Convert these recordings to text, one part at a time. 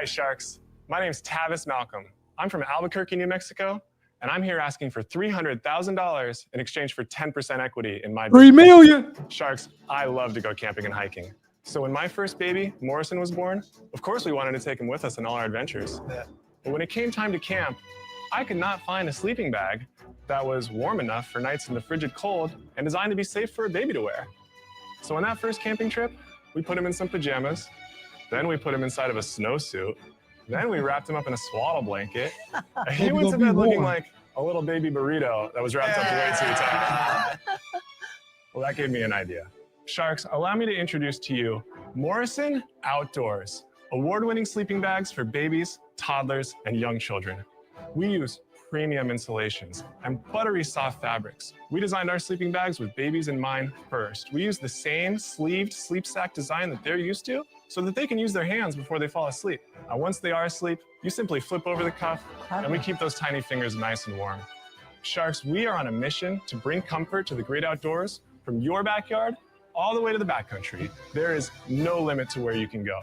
Hi, Sharks. My name's Tavis Malcolm. I'm from Albuquerque, New Mexico, and I'm here asking for $300,000 in exchange for 10% equity in my business. $3 million. Sharks, I love to go camping and hiking. So when my first baby, Morrison, was born, of course we wanted to take him with us in all our adventures. But when it came time to camp, I could not find a sleeping bag that was warm enough for nights in the frigid cold and designed to be safe for a baby to wear. So on that first camping trip, we put him in some pajamas, then we put him inside of a snowsuit, then we wrapped him up in a swaddle blanket, and he went to bed looking like a little baby burrito that was wrapped up way too tight. Well, that gave me an idea. Sharks, allow me to introduce to you Morrison Outdoors, award-winning sleeping bags for babies, toddlers, and young children. We use premium insulations and buttery soft fabrics. We designed our sleeping bags with babies in mind first. We use the same sleeved sleep sack design that they're used to so that they can use their hands before they fall asleep. Now, once they are asleep, you simply flip over the cuff and we keep those tiny fingers nice and warm. Sharks, we are on a mission to bring comfort to the great outdoors from your backyard all the way to the backcountry. There is no limit to where you can go.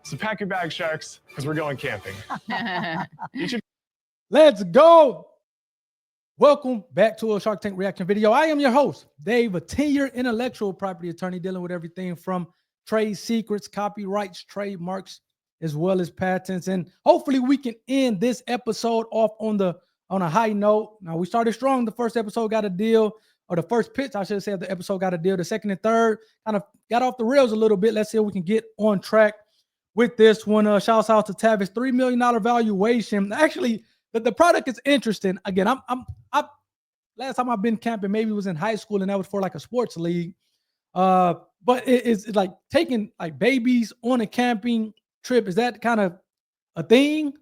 So pack your bags, Sharks, because we're going camping. Let's go. Welcome back to a Shark Tank reaction video. I am your host, Dave, a 10-year intellectual property attorney dealing with everything from trade secrets, copyrights, trademarks, as well as patents. And hopefully we can end this episode off on a high note. Now, we started strong. The first episode got a deal, or the first pitch, I should say, of the episode got a deal. The second and third kind of got off the rails a little bit. Let's see if we can get on track with this one. Shouts out to Tavis, $3 million valuation. Actually, the product is interesting. Again, last time I've been camping, maybe it was in high school, and that was for like a sports league. But it's like taking like babies on a camping trip. Is that kind of a thing?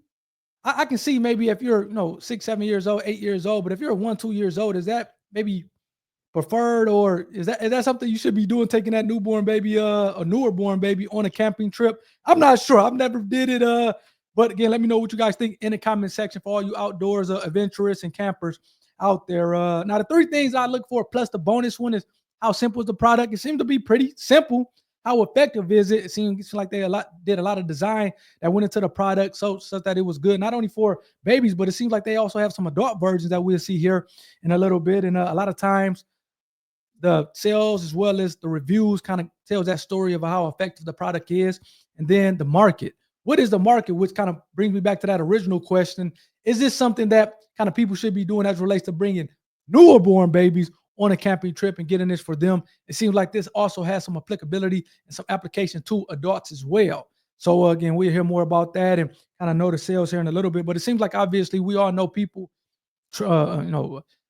I can see maybe if you're 6, 7 years old, 8 years old, but if you're 1, 2 years old, is that maybe preferred, or is that something you should be doing, taking that newborn baby, a newer born baby on a camping trip? I'm not sure. I've never did it. But again, let me know what you guys think in the comment section for all you outdoors adventurers and campers out there. Now, the 3 things I look for, plus the bonus one, is how simple is the product. It seemed to be pretty simple. How effective is it? It seems like they did a lot of design that went into the product so that it was good, not only for babies, but it seems like they also have some adult versions that we'll see here in a little bit. And a lot of times, the sales as well as the reviews kind of tells that story of how effective the product is. And then the market. What is the market? Which kind of brings me back to that original question. Is this something that kind of people should be doing as it relates to bringing newer born babies on a camping trip and getting this for them? It seems like this also has some applicability and some application to adults as well. So again, we'll hear more about that and kind of know the sales here in a little bit. But it seems like obviously we all know people,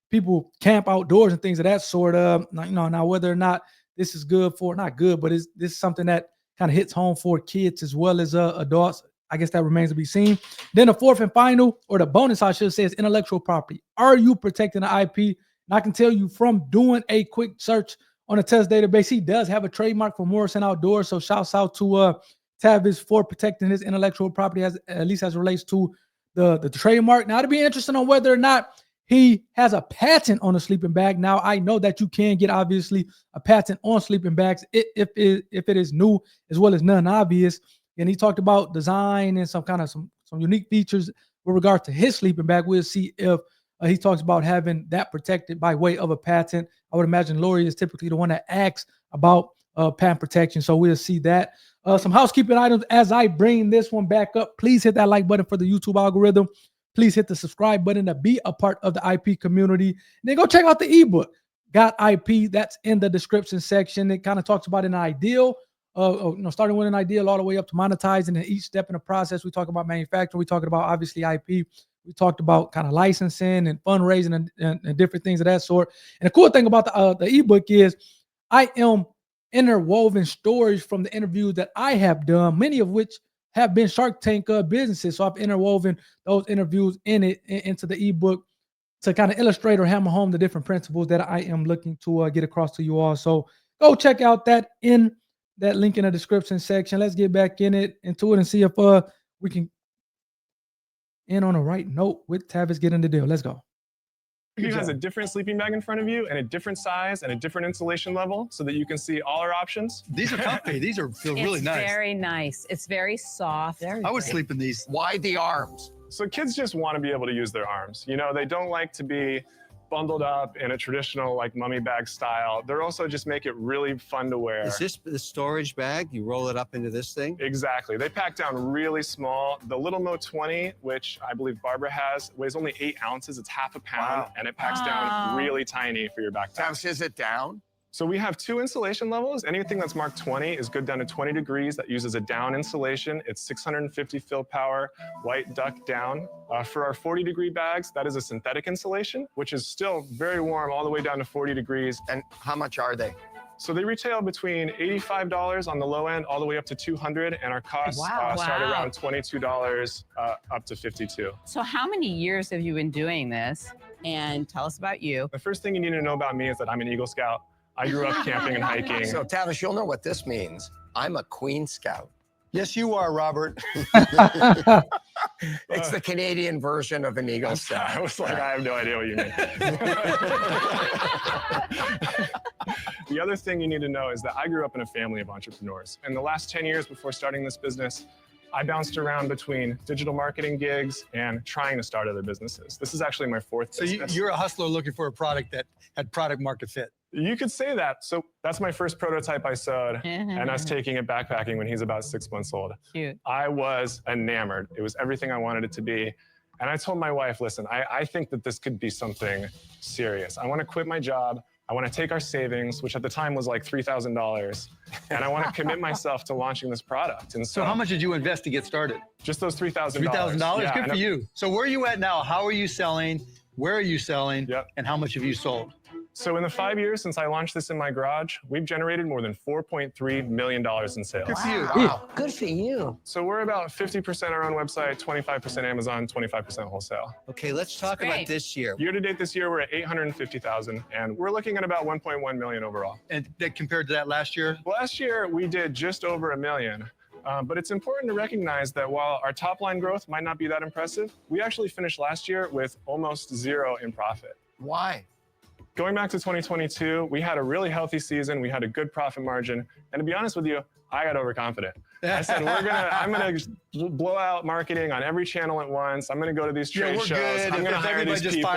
people camp outdoors and things of that sort of. Now whether or not this is good for, not good, but this is something that kind of hits home for kids as well as adults. I guess that remains to be seen. Then the fourth and final, or the bonus I should say, is intellectual property. Are you protecting the IP? And I can tell you from doing a quick search on a test database, he does have a trademark for Morrison Outdoors. So shouts out to Tavis for protecting his intellectual property, at least as it relates to the trademark. Now, it'd be interesting on whether or not he has a patent on a sleeping bag. Now, I know that you can get, obviously, a patent on sleeping bags if it is new as well as non-obvious. And he talked about design and some unique features with regard to his sleeping bag. We'll see if he talks about having that protected by way of a patent. I would imagine Lori is typically the one that asks about patent protection. So we'll see that. Some housekeeping items as I bring this one back up. Please hit that like button for the YouTube algorithm. Please hit the subscribe button to be a part of the IP community. And then go check out the ebook, Got IP. That's in the description section. It kind of talks about an ideal, starting with an ideal all the way up to monetizing, and each step in the process. We talk about manufacturing. We talked about, obviously, IP. We talked about kind of licensing and fundraising and different things of that sort. And the cool thing about the ebook is I am interwoven stories from the interviews that I have done, many of which have been Shark Tank businesses. So I've interwoven those interviews into the ebook to kind of illustrate or hammer home the different principles that I am looking to get across to you all. So go check out that link in the description section. Let's get back into it and see if we can end on a right note with Tavis getting the deal. Let's go. He has a different sleeping bag in front of you and a different size and a different insulation level so that you can see all our options. These are comfy. These feel really nice. It's very nice. It's very soft. I would sleep in these. Why the arms? So kids just want to be able to use their arms. You know, they don't like to be bundled up in a traditional like mummy bag style. They're also just make it really fun to wear. Is this the storage bag? You roll it up into this thing? Exactly. They pack down really small. The Little Mo 20, which I believe Barbara has, weighs only 8 ounces. It's half a pound, Wow. and it packs down really tiny for your backpack. Travis, is it down? So we have 2 insulation levels. Anything that's marked 20 is good down to 20 degrees. That uses a down insulation. It's 650 fill power, white duck down. For our 40-degree bags, that is a synthetic insulation, which is still very warm all the way down to 40 degrees. And how much are they? So they retail between $85 on the low end all the way up to $200, and our costs start around $22 up to $52. So how many years have you been doing this? And tell us about you. The first thing you need to know about me is that I'm an Eagle Scout. I grew up camping and hiking. So, Tavis, you'll know what this means. I'm a Queen Scout. Yes, you are, Robert. It's the Canadian version of an Eagle I Scout. was like, I have no idea what you mean. The other thing you need to know is that I grew up in a family of entrepreneurs. In the last 10 years before starting this business, I bounced around between digital marketing gigs and trying to start other businesses. This is actually my 4th So business. you're a hustler looking for a product that had product market fit. You could say that. So that's my first prototype I sewed, and us taking it backpacking when he's about 6 months old. Cute. I was enamored. It was everything I wanted it to be. And I told my wife, listen, I think that this could be something serious. I want to quit my job. I want to take our savings, which at the time was like $3,000, and I want to commit myself to launching this product. And So how much did you invest to get started? Just those $3,000. $3,000? Yeah, Good and for you. So where are you at now? How are you selling? Where are you selling? Yep. And how much have you sold? So in the 5 years since I launched this in my garage, we've generated more than $4.3 million in sales. Good for you. Wow. Good for you. So we're about 50% our own website, 25% Amazon, 25% wholesale. Okay, let's talk Great. about this year. Year to date this year, we're at 850,000, and we're looking at about 1.1 million overall. And that compared to that last year? Last year, we did just over 1 million. But it's important to recognize that while our top line growth might not be that impressive, we actually finished last year with almost 0 in profit. Why? Going back to 2022, we had a really healthy season. We had a good profit margin. And to be honest with you, I got overconfident. I said, I'm gonna blow out marketing on every channel at once. I'm gonna go to these trade Yeah, we're shows. good. I'm If gonna hire everybody these just people.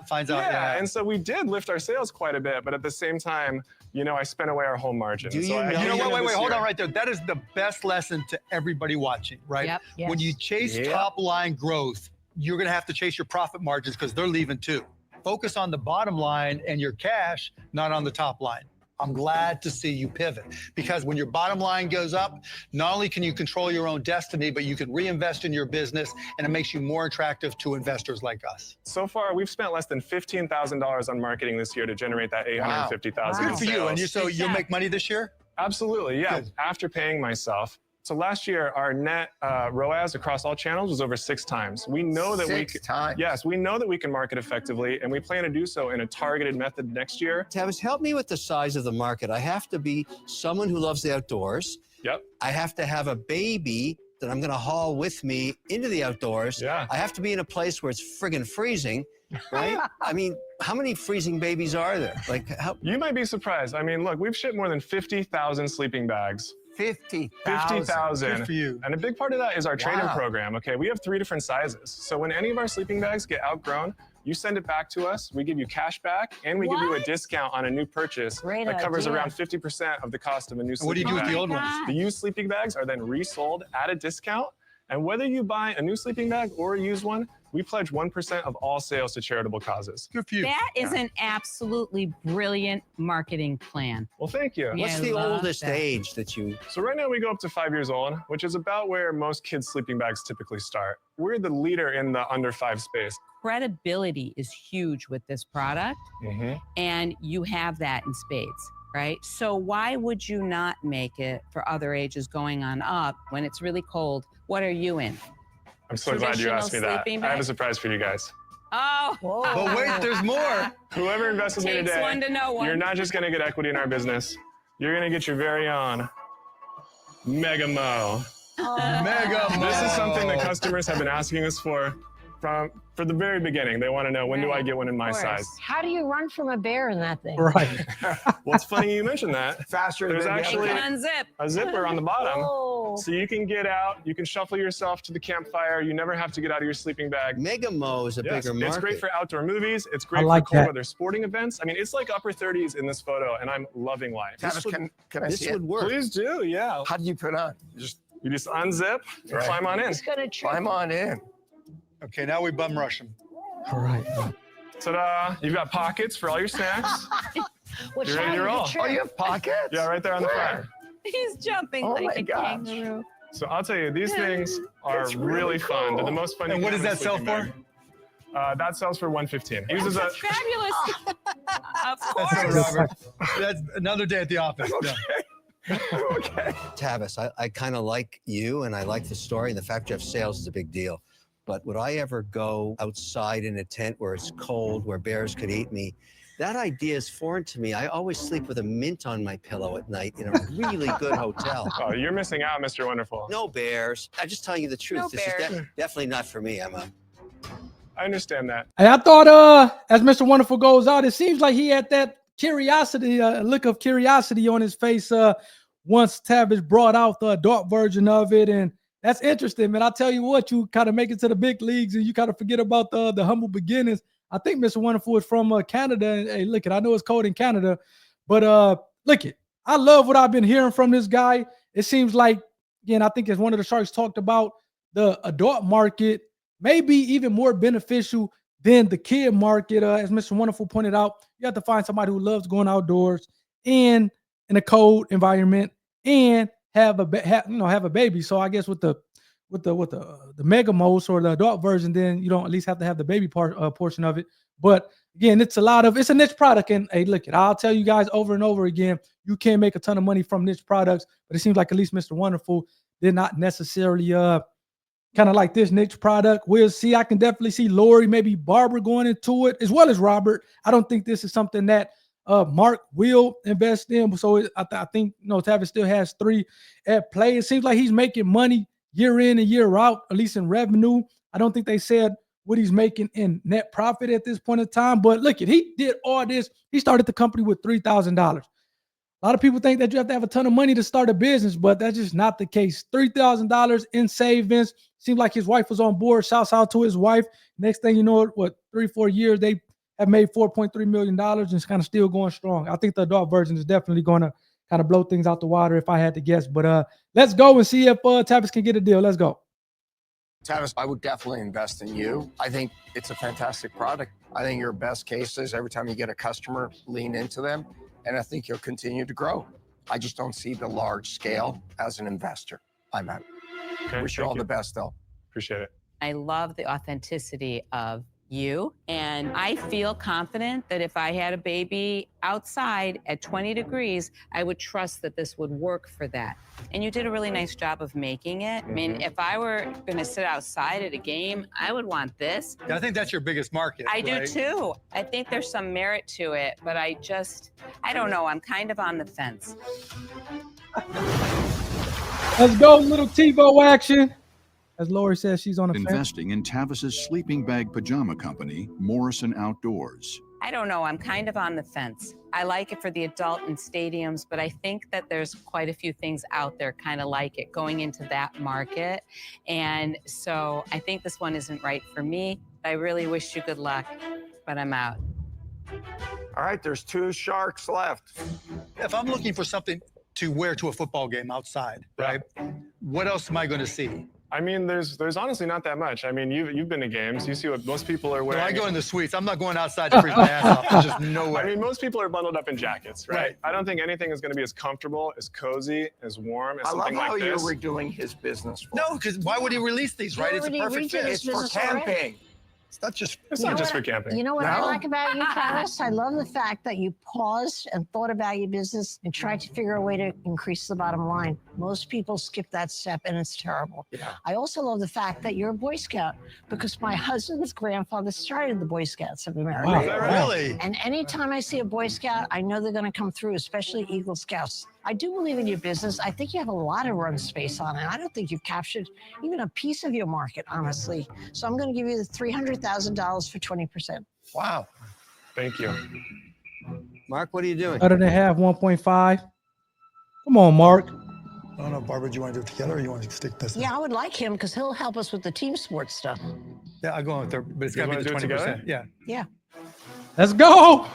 finds out. Yeah, and so we did lift our sales quite a bit, but at the same time, you know, I spent away our whole margin. Do So you I- know- You know at the what? end of Wait, this hold year- on right there. That is the best lesson to everybody watching, right? Yep. Yes. When you chase top line growth, you're going to have to chase your profit margins because they're leaving too. Focus on the bottom line and your cash, not on the top line. I'm glad to see you pivot because when your bottom line goes up, not only can you control your own destiny, but you can reinvest in your business and it makes you more attractive to investors like us. So far, we've spent less than $15,000 on marketing this year to generate that 850,000 Wow. in Good for you. And sales. so Good you'll job. make money this year? Absolutely, yeah. Good. After paying myself. So last year, our net ROAS across all channels was over 6 times. We know that we 6 times. Yes, we know that we can market effectively, and we plan to do so in a targeted method next year. Tavis, help me with the size of the market. I have to be someone who loves the outdoors. Yep. I have to have a baby that I'm going to haul with me into the outdoors. Yeah. I have to be in a place where it's friggin' freezing, right? I mean, how many freezing babies are there? Like, how? You might be surprised. I mean, look, we've shipped more than 50,000 sleeping bags. 50,000. 50,000. Good for you. And a big part of that is our trade-in Wow. program. Okay, we have 3 different sizes. So when any of our sleeping bags get outgrown, you send it back to us. We give you cash back, and we give you a What? discount on a new purchase Great that covers idea. around 50% of the cost of a new And what do you sleeping do with bag. the old my ones? God. The used sleeping bags are then resold at a discount. And whether you buy a new sleeping bag or a used one, we pledge 1% of all sales to charitable causes. Good for you. That is an absolutely brilliant marketing plan. Well, thank you. Yeah. What's I the love oldest that. age that you? So right now we go up to 5 years old, which is about where most kids' sleeping bags typically start. We're the leader in the under 5 space. Credibility is huge with this product, Mm-hmm. and you have that in spades, right? So why would you not make it for other ages going on up when it's really cold? What are you in? I'm so glad you asked me Traditional that. sleeping I have a bag? surprise for you guys. Oh, But wait, there's more. Whoever invests with me takes today, one to know one. you're not just going to get equity in our business. You're going to get your very own Mega Mo. Mega This is something that Mo. customers have been asking us for For the very beginning, they want to know, when do I get one in my size? How do you run from a bear in that thing? Right. Well, it's funny you mentioned that. Faster There's than actually You can unzip. a zipper on the bottom. Oh. So you can get out, you can shuffle yourself to the campfire. You never have to get out of your sleeping bag. Mega Mo is a Yes, bigger market. it's great for outdoor movies. It's great like for cold that. weather sporting events. I mean, it's like upper 30s in this photo, and I'm loving life. Tavis, can I This see it? would work. Please do, yeah. How do you put on? You just unzip and Right. climb on in. He's gonna trip. Climb on in. Okay, now we bum rush them. All right. Ta-da! You've got pockets for all your snacks. Which You're ready to side of the roll. trip? Oh, you have pockets? Yeah, right there on the front. He's jumping Oh like my a gosh. kangaroo. So I'll tell you, these things are It's really really fun. They're the cool. most fun. you And can what have does in a that sell sleeping bag. That sells for $115. Uses a That's fabulous. Of That's course. not Robert. That's another day at the office. Yeah. Okay. Tavis, I kind of like you and I like the story, and the fact you have sales is a big deal. But would I ever go outside in a tent where it's cold, where bears could eat me? That idea is foreign to me. I always sleep with a mint on my pillow at night in a really good hotel. Oh, you're missing out, Mr. Wonderful. No bears. I'm just telling you the truth. No This is bears. definitely not for me, Emma. I understand that. Hey, I thought, as Mr. Wonderful goes out, it seems like he had that curiosity, look of curiosity on his face once Tavis brought out the adult version of it. And that's interesting, man. I'll tell you what, you kind of make it to the big leagues and you kind of forget about the humble beginnings. I think Mr. Wonderful is from Canada. And hey, look it, I know it's cold in Canada, but look it, I love what I've been hearing from this guy. It seems like, again, I think as one of the sharks talked about, the adult market may be even more beneficial than the kid market. As Mr. Wonderful pointed out, you have to find somebody who loves going outdoors and in a cold environment and have a baby. So I guess with the mega most or the adult version, then you don't at least have to have the baby portion of it. But again, it's a niche product. And hey, look, I'll tell you guys over and over again, you can make a ton of money from niche products, but it seems like at least Mr. Wonderful did not necessarily kind of like this niche product. We'll see. I can definitely see Lori, maybe Barbara going into it, as well as Robert. I don't think this is something that Mark will invest in. So I think Tavis still has 3 at play. It seems like he's making money year in and year out, at least in revenue. I don't think they said what he's making in net profit at this point in time. But look, he did all this. He started the company with $3,000. A lot of people think that you have to have a ton of money to start a business, but that's just not the case. $3,000 in savings. Seems like his wife was on board. Shouts out to his wife. Next thing you know, 3-4 years, they have made $4.3 million and it's kind of still going strong. I think the adult version is definitely going to kind of blow things out the water if I had to guess. But let's go and see if Tavis can get a deal. Let's go. Tavis, I would definitely invest in you. I think it's a fantastic product. I think your best case is every time you get a customer, lean into them. And I think you'll continue to grow. I just don't see the large scale as an investor. I'm out. Okay, Wish you all the best, though. Appreciate it. I love the authenticity of you. And I feel confident that if I had a baby outside at 20 degrees, I would trust that this would work for that. And you did a really nice job of making it. I mean, if I were going to sit outside at a game, I would want this. I think that's your biggest market. I do right? too. I think there's some merit to it, but I don't know. I'm kind of on the fence. Let's go, little TiVo action. As Lori says, she's on the fence. Investing in Tavis's sleeping bag pajama company, Morrison Outdoors. I don't know. I'm kind of on the fence. I like it for the adult in stadiums, but I think that there's quite a few things out there kind of like it going into that market. And so I think this one isn't right for me. I really wish you good luck, but I'm out. All right, there's 2 sharks left. If I'm looking for something to wear to a football game outside, right? What else am I going to see? I mean, there's honestly not that much. I mean, you've been to games. You see what most people are When wearing. I go in the suites, I'm not going outside to freeze my ass off. There's just no way. I mean, most people are bundled up in jackets, right? Right. I don't think anything is going to be as comfortable, as cozy, as warm as I love something how like you're this. redoing his business. For No, because why would he release these, right? It's a already perfect redid fit. his It's for business already. camping. It's not just. It's You not know just what for camping. You know what I No? like about you, Tavis? I love the fact that you paused and thought about your business and tried to figure a way to increase the bottom line. Most people skip that step and it's terrible. Yeah. I also love the fact that you're a Boy Scout because my husband's grandfather started the Boy Scouts of America. Wow. Is that really? And anytime I see a Boy Scout, I know they're going to come through, especially Eagle Scouts. I do believe in your business. I think you have a lot of run space on it. I don't think you've captured even a piece of your market, honestly. So I'm going to give you the $300,000 for 20%. Wow. Thank you. Mark, what are you doing? Better than half, 1.5. Come on, Mark. I don't know, Barbara, do you want to do it together or you want to stick this? Yeah, I would like him because he'll help us with the team sports stuff. Yeah, I'll go with her, but it's You got to guys be the wanna do it 20%. Yeah, Yeah. Let's go.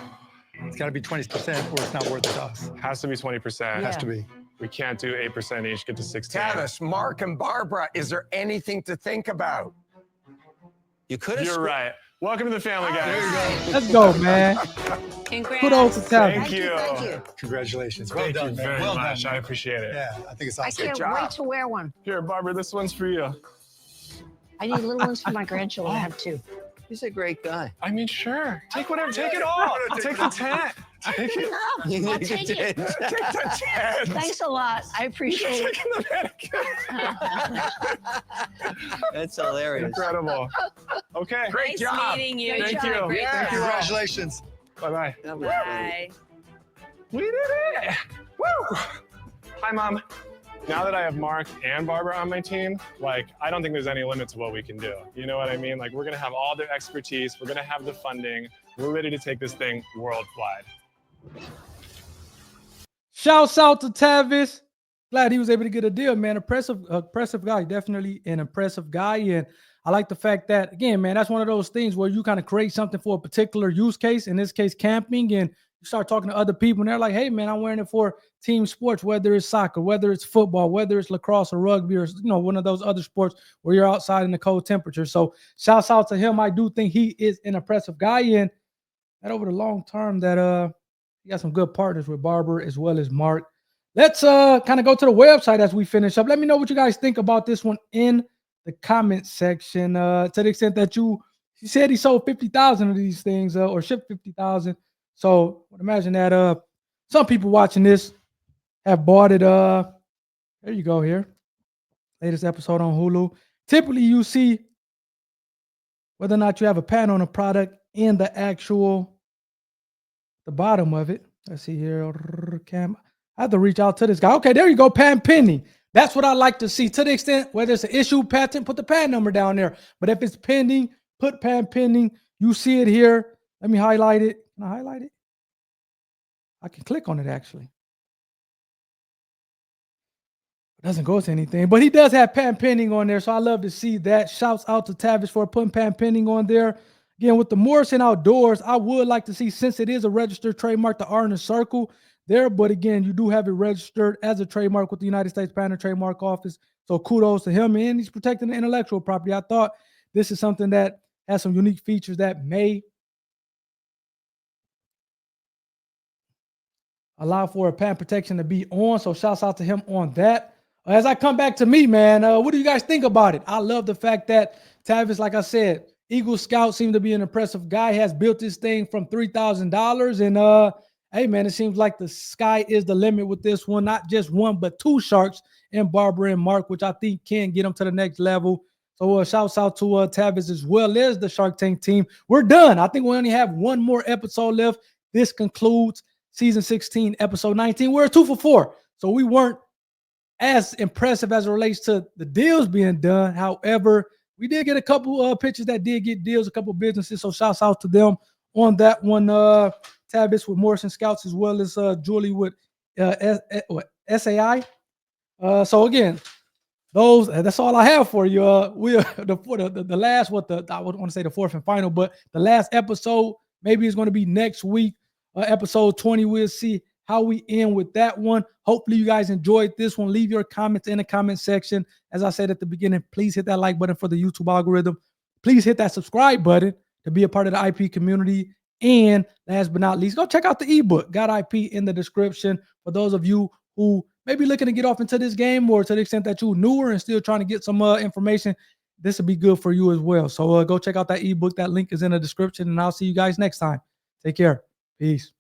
it's got to be 20% or it's not worth it to us. Has to be 20%. Yeah. Has to be. We can't do 8% each, get to 16. Tavis, Mark, and Barbara, is there anything to think about? You could have. You're right. Welcome to the family, guys. There you go. Let's go, man. Congrats. Kudos to Tavis. Thank you. Thank you. Congratulations. Well Thank done, you man. very Well much. done. I man. appreciate it. Yeah, I think it's I awesome. can't job. wait to wear one. Here, Barbara, this one's for you. I need little ones for my grandchildren. I have two. He's a great guy. I mean, sure. Take whatever. Take it all. Take the 10. Take it. No, I'll take it. Take the 10. Thanks a lot. I appreciate it. Taking the manicure. That's hilarious. Incredible. Okay. Great Nice job. meeting you. Thank job. you. Great Yeah. job. Congratulations. Bye-bye. That was funny. Bye. We did it. Woo. Hi, Mom. Now that I have Mark and Barbara on my team, like, I don't think there's any limit to what we can do. You know what I mean? Like, we're going to have all their expertise. We're going to have the funding. We're ready to take this thing worldwide. Shouts out to Tavis. Glad he was able to get a deal, man. Impressive guy. Definitely an impressive guy. And I like the fact that, again, man, that's one of those things where you kind of create something for a particular use case, in this case, camping, and you start talking to other people, and they're like, hey, man, I'm wearing it for team sports, whether it's soccer, whether it's football, whether it's lacrosse or rugby or, one of those other sports where you're outside in the cold temperature. So shouts out to him. I do think he is an impressive guy, and that over the long term that he got some good partners with Barbara as well as Mark. Let's kind of go to the website as we finish up. Let me know what you guys think about this one in the comment section. To the extent that he said he sold 50,000 of these things or shipped 50,000. So I would imagine that some people watching this have bought it. There you go here. Latest episode on Hulu. Typically, you see whether or not you have a patent on a product in the bottom of it. Let's see here. I have to reach out to this guy. Okay, there you go. Patent pending. That's what I like to see. To the extent whether it's an issued patent, put the patent number down there. But if it's pending, put patent pending. You see it here. Let me highlight it. Can I highlight it? I can click on it, actually. It doesn't go to anything, but he does have patent pending on there, so I love to see that. Shouts out to Tavis for putting patent pending on there. Again, with the Morrison Outdoors, I would like to see, since it is a registered trademark, the R in the circle there, but again, you do have it registered as a trademark with the United States Patent and Trademark Office, so kudos to him, and he's protecting the intellectual property. I thought this is something that has some unique features that may allow for a patent protection to be on. So shouts out to him on that. As I come back to me, man, what do you guys think about it? I love the fact that Tavis, like I said, Eagle Scout seemed to be an impressive guy, has built this thing from $3,000. And hey, man, it seems like the sky is the limit with this one. Not just one, but two sharks in Barbara and Mark, which I think can get them to the next level. So shouts out to Tavis as well as the Shark Tank team. We're done. I think we only have one more episode left. This concludes Season 16, Episode 19. We're 2 for 4. So we weren't as impressive as it relates to the deals being done. However, we did get a couple pitches that did get deals, a couple businesses. So shouts out to them on that one. Tavis with Morrison Scouts, as well as Julie with SAI. So again, that's all I have for you. We the last, I would want to say the fourth and final, but the last episode maybe is going to be next week. Episode 20. We'll see how we end with that one. Hopefully you guys enjoyed this one. Leave your comments in the comment section. As I said at the beginning, please hit that like button for the YouTube algorithm. Please hit that subscribe button to be a part of the IP community. And last but not least, go check out the ebook. Got IP in the description for those of you who may be looking to get off into this game, or to the extent that you're newer and still trying to get some information. This will be good for you as well. So go check out that ebook. That link is in the description, and I'll see you guys next time. Take care. Peace.